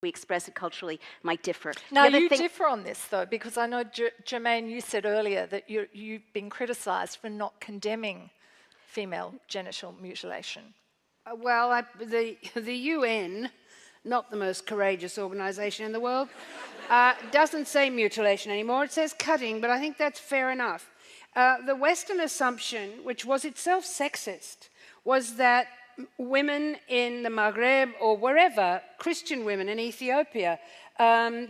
we express it culturally might differ. Now, you differ on this, though, because I know, Germaine, you said earlier that you've been criticised for not condemning female genital mutilation. Well, the UN, not the most courageous organisation in the world, doesn't say mutilation anymore. It says cutting, but I think that's fair enough. The Western assumption, which was itself sexist, was that women in the Maghreb or wherever, Christian women in Ethiopia,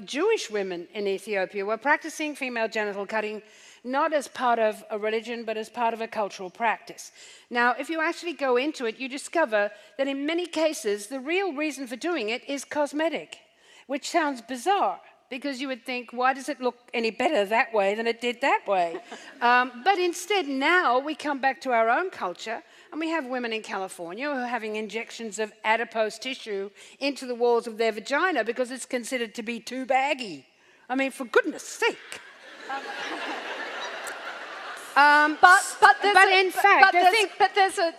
Jewish women in Ethiopia were practicing female genital cutting not as part of a religion but as part of a cultural practice. Now, if you actually go into it, you discover that in many cases the real reason for doing it is cosmetic, which sounds bizarre because you would think, why does it look any better that way than it did that way? But instead now we come back to our own culture. And we have women in California who are having injections of adipose tissue into the walls of their vagina because it's considered to be too baggy. I mean, for goodness sake.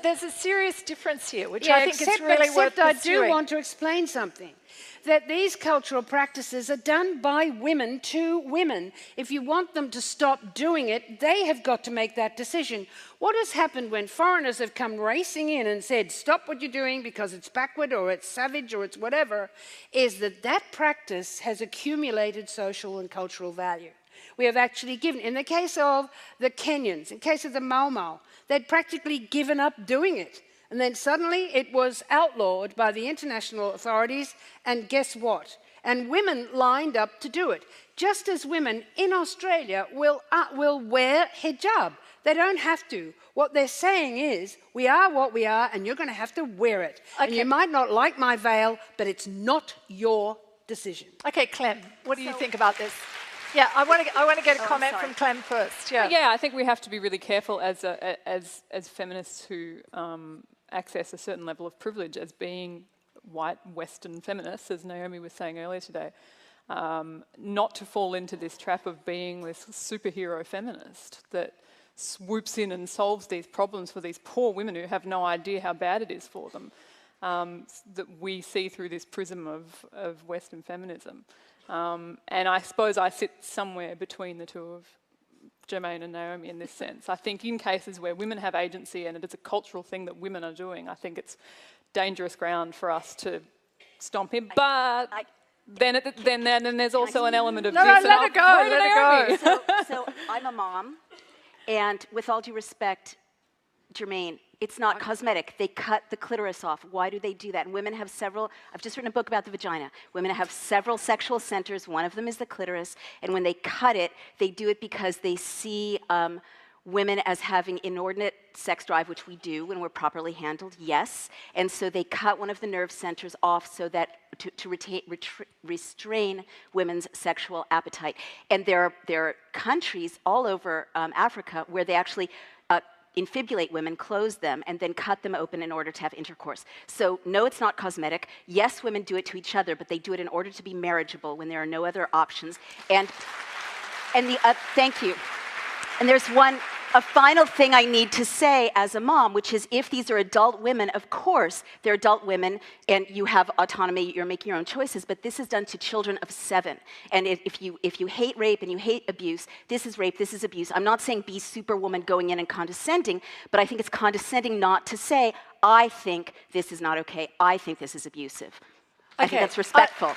There's a serious difference here, which I think is really worth pursuing. I do want to explain something. That these cultural practices are done by women to women. If you want them to stop doing it, they have got to make that decision. What has happened when foreigners have come racing in and said, stop what you're doing because it's backward or it's savage or it's whatever, is that that practice has accumulated social and cultural value. We have actually given, in the case of the Kenyans, in the case of the Mau Mau, they'd practically given up doing it. And then suddenly it was outlawed by the international authorities, and guess what? And women lined up to do it. Just as women in Australia will wear hijab. They don't have to. What they're saying is, we are what we are, and you're going to have to wear it. Okay. And you might not like my veil, but it's not your decision. Okay, Clem, what do you think about this? Yeah, I want to get a comment from Clem first. Yeah, I think we have to be really careful as feminists who access a certain level of privilege as being white Western feminists, as Naomi was saying earlier today, not to fall into this trap of being this superhero feminist that swoops in and solves these problems for these poor women who have no idea how bad it is for them, that we see through this prism of Western feminism. And I suppose I sit somewhere between the two of Germaine and Naomi in this sense. I think in cases where women have agency and it is a cultural thing that women are doing, I think it's dangerous ground for us to stomp in. But then there's also an element of let her go. So I'm a mom, and with all due respect, Germaine, it's not cosmetic. They cut the clitoris off. Why do they do that? And women have several, I've just written a book about the vagina. Women have several sexual centers. One of them is the clitoris. And when they cut it, they do it because they see women as having inordinate sex drive, which we do when we're properly handled, yes. And so they cut one of the nerve centers off so that to restrain women's sexual appetite. And there are countries all over Africa where they actually infibulate women, close them, and then cut them open in order to have intercourse. So no, it's not cosmetic. Yes, women do it to each other, but they do it in order to be marriageable when there are no other options. And thank you. And there's a final thing I need to say as a mom, which is if these are adult women, of course, they're adult women and you have autonomy, you're making your own choices, but this is done to children of 7. And if you hate rape and you hate abuse, this is rape, this is abuse. I'm not saying be superwoman going in and condescending, but I think it's condescending not to say, I think this is not okay, I think this is abusive. I think that's respectful.